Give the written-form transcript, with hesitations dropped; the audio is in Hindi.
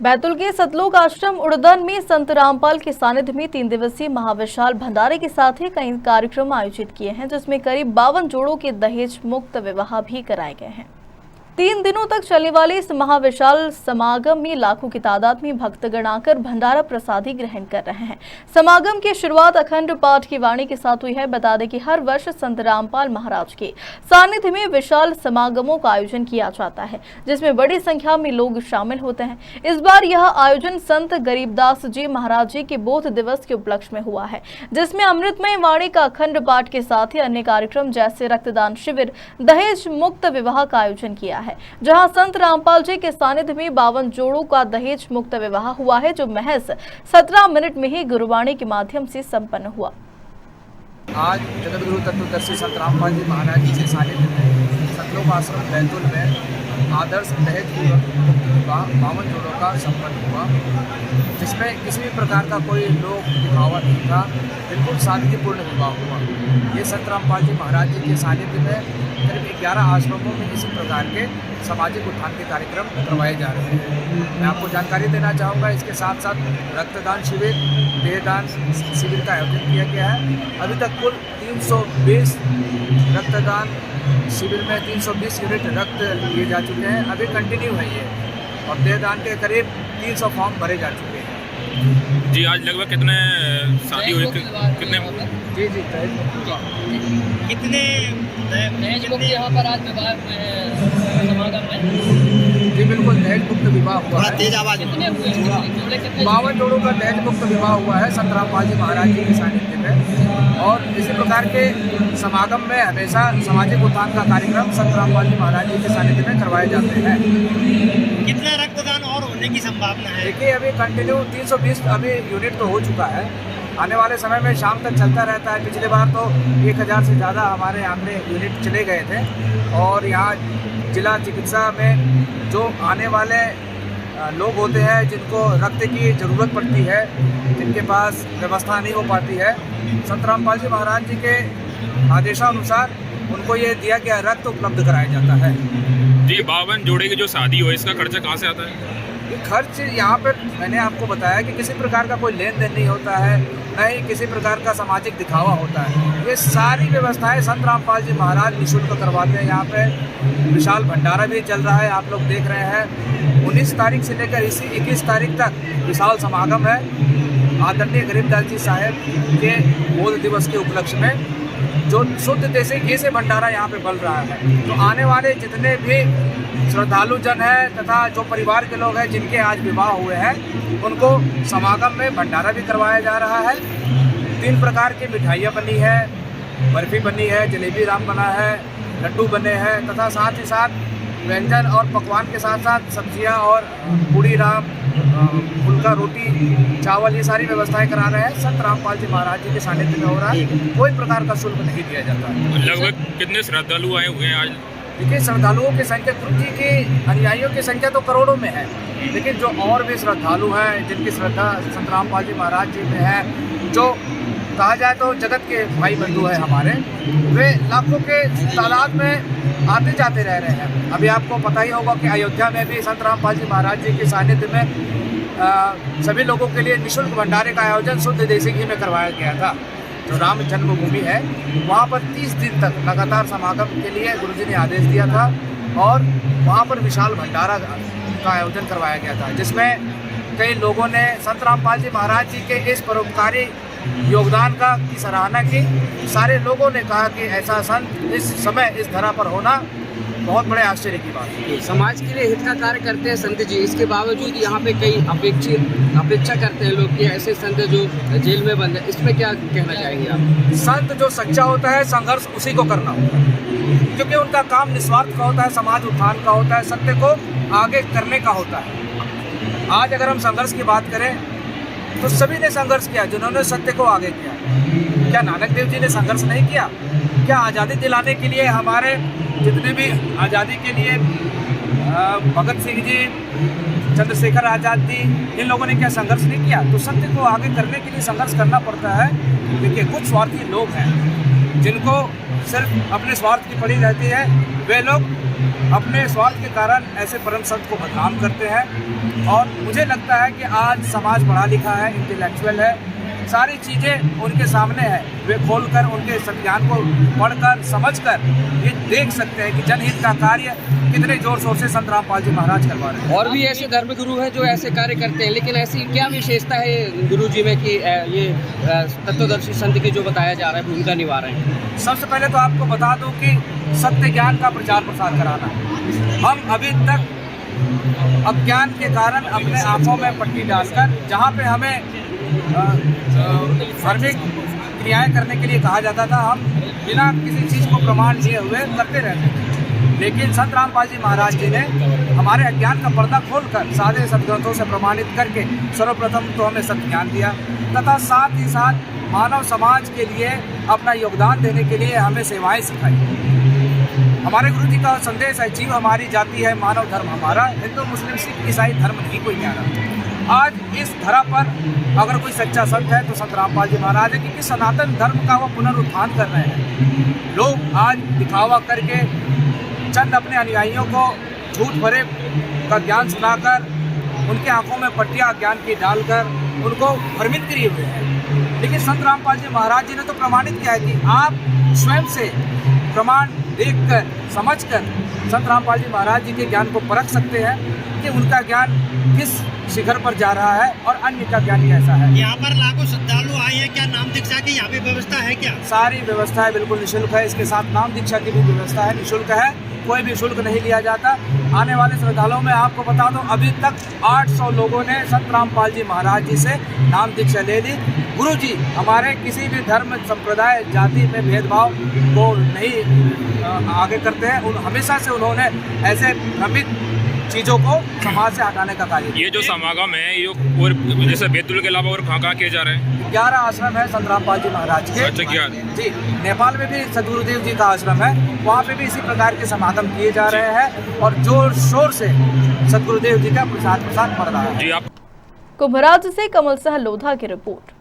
बैतूल के सतलोक आश्रम उड़दन में संत रामपाल के सानिध्य में 3 दिवसीय महाविशाल भंडारे के साथ ही कई कार्यक्रम आयोजित किए हैं, जिसमें करीब 52 जोड़ों के दहेज मुक्त विवाह भी कराए गए हैं। 3 दिनों तक चलने वाले इस महाविशाल समागम में लाखों की तादाद में भक्तगण आकर भंडारा प्रसादी ग्रहण कर रहे हैं। समागम की शुरुआत अखंड पाठ की वाणी के साथ हुई है। बता दें कि हर वर्ष संत रामपाल महाराज के सानिध्य में विशाल समागमों का आयोजन किया जाता है, जिसमें बड़ी संख्या में लोग शामिल होते हैं। इस बार यह आयोजन संत गरीबदास जी महाराज जी के बोध दिवस के उपलक्ष्य में हुआ है, जिसमें अमृतमय वाणी का अखंड पाठ के साथ ही अन्य कार्यक्रम जैसे रक्तदान शिविर, दहेज मुक्त विवाह का आयोजन किया है, जहां संत रामपाल जी के सानिध्य में 52 जोड़ों का दहेज मुक्त विवाह हुआ है, जो महज 17 मिनट में ही गुरुवाणी के माध्यम से संपन्न हुआ। आज जगतगुरु तत्वदर्शी संत रामपाल जी महाराज जी के सानिध्य में सतलोक आश्रम बैतूल में आदर्श दहेज मुक्त विवाह 52 जोड़ों का संपन्न हुआ, जिसमें किसी भी प्रकार का कोई लोक दिखावा नहीं था। बिल्कुल सादगीपूर्ण विवाह हुआ। ये संत रामपाल जी महाराज जी के सानिध्य में करीब 11 आश्रमों में इसी प्रकार के सामाजिक उत्थान के कार्यक्रम करवाए जा रहे हैं। मैं आपको जानकारी देना चाहूँगा, इसके साथ साथ रक्तदान शिविर, देहदान शिविर का आयोजन किया गया है। अभी तक कुल 320 रक्तदान शिविर में 320 यूनिट रक्त लिए जा चुके हैं। अभी कंटिन्यू है ये, और देहदान के करीब 300 फॉर्म भरे जा चुके हैं। जी, आज लगभग कितने शादी हुई? कितने? जी कितने दहेज मुक्त यहाँ पर आज विवाह समागम में? जी बिल्कुल, दहेज मुक्त विवाह हुआ है। तेज आवाज कितने हुए? 52 जोड़ों का दहेज मुक्त विवाह हुआ है संत रामपाल जी महाराज जी के सानिध्य में। और इसी प्रकार के समागम में हमेशा सामाजिक उत्थान का कार्यक्रम संत रामपाल जी महाराज जी के सानिध्य में करवाए जाते हैं। कितना रक्तदान और होने की संभावना है? देखिए, अभी कंटिन्यू 320 अभी यूनिट तो हो चुका है। आने वाले समय में शाम तक चलता रहता है। पिछले बार तो 1000 से ज़्यादा हमारे आंकड़े यूनिट चले गए थे। और यहाँ जिला चिकित्सा में जो आने वाले लोग होते हैं, जिनको रक्त की ज़रूरत पड़ती है, जिनके पास व्यवस्था नहीं हो पाती है, संत रामपाल जी महाराज जी के आदेशानुसार उनको ये दिया गया रक्त उपलब्ध कराया जाता है। जी, 52 जोड़े की जो शादी हो, इसका खर्चा कहाँ से आता है? खर्च यहाँ पर मैंने आपको बताया कि किसी प्रकार का कोई लेन देन नहीं होता है, न ही किसी प्रकार का सामाजिक दिखावा होता है। ये सारी व्यवस्थाएं संत रामपाल जी महाराज निःशुल्क करवाते हैं। यहाँ पे विशाल भंडारा भी चल रहा है, आप लोग देख रहे हैं। 19 तारीख से लेकर इसी 21 तारीख तक विशाल समागम है आदरणीय गरीबदास जी साहेब के बोध दिवस के उपलक्ष्य में, जो शुद्ध देसी घी से भंडारा यहाँ पे बन रहा है। तो आने वाले जितने भी श्रद्धालु जन हैं तथा जो परिवार के लोग हैं जिनके आज विवाह हुए हैं, उनको समागम में भंडारा भी करवाया जा रहा है। 3 प्रकार की मिठाइयाँ बनी है, बर्फी बनी है, जलेबी राम बना है, लड्डू बने हैं, तथा साथ ही साथ व्यंजन और पकवान के साथ साथ सब्जियाँ और पूड़ी राम, फुल्का रोटी, चावल, ये सारी व्यवस्थाएं करा रहे हैं। संत रामपाल जी महाराज जी के सानिध्य में हो रहा है। कोई प्रकार का शुल्क नहीं दिया जाता। लगभग कितने श्रद्धालु आए हुए हैं आज? देखिए, श्रद्धालुओं की संख्या, गुरु जी के अनुयायियों की संख्या तो करोड़ों में है, लेकिन जो और भी श्रद्धालु हैं, जिनकी श्रद्धा संत रामपाल जी महाराज जी में है, जो कहा जाए तो जगत के भाई बंधु हैं हमारे, वे लाखों के तादाद में आते जाते रह रहे हैं। अभी आपको पता ही होगा कि अयोध्या में भी संत रामपाल जी महाराज जी के सानिध्य में सभी लोगों के लिए निःशुल्क भंडारे का आयोजन शुद्ध देसी घी में करवाया गया था। जो राम जन्मभूमि है, वहाँ पर 30 दिन तक लगातार समागम के लिए गुरुजी ने आदेश दिया था, और वहाँ पर विशाल भंडारा का आयोजन करवाया गया था, जिसमें कई लोगों ने संत रामपाल जी महाराज जी के इस परोपकारी योगदान की सराहना की। सारे लोगों ने कहा कि ऐसा संत इस समय इस धरा पर होना बहुत बड़े आश्चर्य की बात है। समाज के लिए हित का कार्य करते हैं संत जी, इसके बावजूद यहाँ पे कई अपेक्षा करते हैं लोग कि ऐसे संत जो जेल में बंद है, इसमें क्या कहना चाहेंगे आप? संत जो सच्चा होता है, संघर्ष उसी को करना होता है, क्योंकि उनका काम निस्वार्थ का होता है, समाज उत्थान का होता है, सत्य को आगे करने का होता है। आज अगर हम संघर्ष की बात करें तो सभी ने संघर्ष किया, जिन्होंने सत्य को आगे किया। क्या नानक देव जी ने संघर्ष नहीं किया? क्या आज़ादी दिलाने के लिए हमारे जितने भी आज़ादी के लिए भगत सिंह जी, चंद्रशेखर आज़ाद जी, इन लोगों ने क्या संघर्ष नहीं किया? तो सत्य को आगे करने के लिए संघर्ष करना पड़ता है। देखिए, कुछ स्वार्थी लोग हैं जिनको सिर्फ अपने स्वार्थ की पड़ी रहती है, वे लोग अपने स्वार्थ के कारण ऐसे परम संत को बदनाम करते हैं। और मुझे लगता है कि आज समाज पढ़ा लिखा है, इंटेलेक्चुअल है, सारी चीज़ें उनके सामने है, वे खोलकर उनके संज्ञान को पढ़कर समझकर ये देख सकते हैं कि जनहित का कार्य कितने जोर शोर से संत रामपाल जी महाराज करवा रहे हैं। और भी ऐसे धर्मगुरु हैं जो ऐसे कार्य करते हैं, लेकिन ऐसी क्या विशेषता है गुरु जी में कि ये तत्वदर्शी संत की जो बताया जा रहा है भूमिका निभा रहे हैं? सबसे पहले तो आपको बता दूं कि सत्य ज्ञान का प्रचार प्रसार कराना। हम अभी तक अज्ञान के कारण अपने आंखों में पट्टी डालकर, जहाँ पे हमें धार्मिक क्रियाएं करने के लिए कहा जाता था, हम बिना किसी चीज़ को प्रमाण लिए हुए करते रहते थे। लेकिन संत रामपाल जी महाराज जी ने हमारे अज्ञान का पर्दा खोलकर सादे सदग्रंथों से प्रमाणित करके सर्वप्रथम तो हमें सत्य ज्ञान दिया, तथा साथ ही साथ मानव समाज के लिए अपना योगदान देने के लिए हमें सेवाएं सिखाई। हमारे गुरु जी का संदेश है, जीव हमारी जाति है, मानव धर्म हमारा, हिंदू मुस्लिम सिख ईसाई धर्म नहीं कोई न्यारा। आज इस धरा पर अगर कोई सच्चा संत है तो संत रामपाल जी महाराज है, क्योंकि सनातन धर्म का वो पुनरुत्थान कर रहे हैं। लोग आज दिखावा करके चंद अपने अनुयायियों को झूठ भरे का ज्ञान सुनाकर, उनके आंखों में पट्टियां ज्ञान की डालकर उनको भ्रमित किए हुए हैं। लेकिन संत रामपाल जी महाराज जी ने तो प्रमाणित किया है कि आप स्वयं से प्रमाण देखकर समझकर संत रामपाल जी महाराज जी के ज्ञान को परख सकते हैं कि उनका ज्ञान किस शिखर पर जा रहा है और अन्य का ज्ञान कैसा है। यहाँ पर लाखों श्रद्धालु आए हैं, क्या नाम दीक्षा की यहाँ पे व्यवस्था है क्या? सारी व्यवस्था है, बिल्कुल निःशुल्क है। इसके साथ नाम दीक्षा की भी व्यवस्था है, निःशुल्क है, कोई भी शुल्क नहीं लिया जाता। आने वाले श्रद्धालुओं में आपको बता दो, अभी तक 800 लोगों ने संत रामपाल जी महाराज जी से नाम दीक्षा ले ली। गुरु जी हमारे किसी भी धर्म संप्रदाय जाति में भेदभाव को नहीं आगे करते हैं। हमेशा से उन्होंने ऐसे भ्रमित चीज़ों को समाज से हटाने का कार्य। ये जो समागम है ये और जैसे बैतूल के अलावा और कहाँ किए जा रहे हैं? 11 आश्रम है संत रामपाल जी महाराज के। अच्छा, 11 जी। नेपाल में भी सदगुरुदेव जी का आश्रम है, वहाँ पे भी इसी प्रकार के समागम किए जा रहे हैं और जोर शोर से सदगुरुदेव जी का प्रसार पड़ रहा है। जी। आप कुम्भराज से कमल सह लोधा की रिपोर्ट।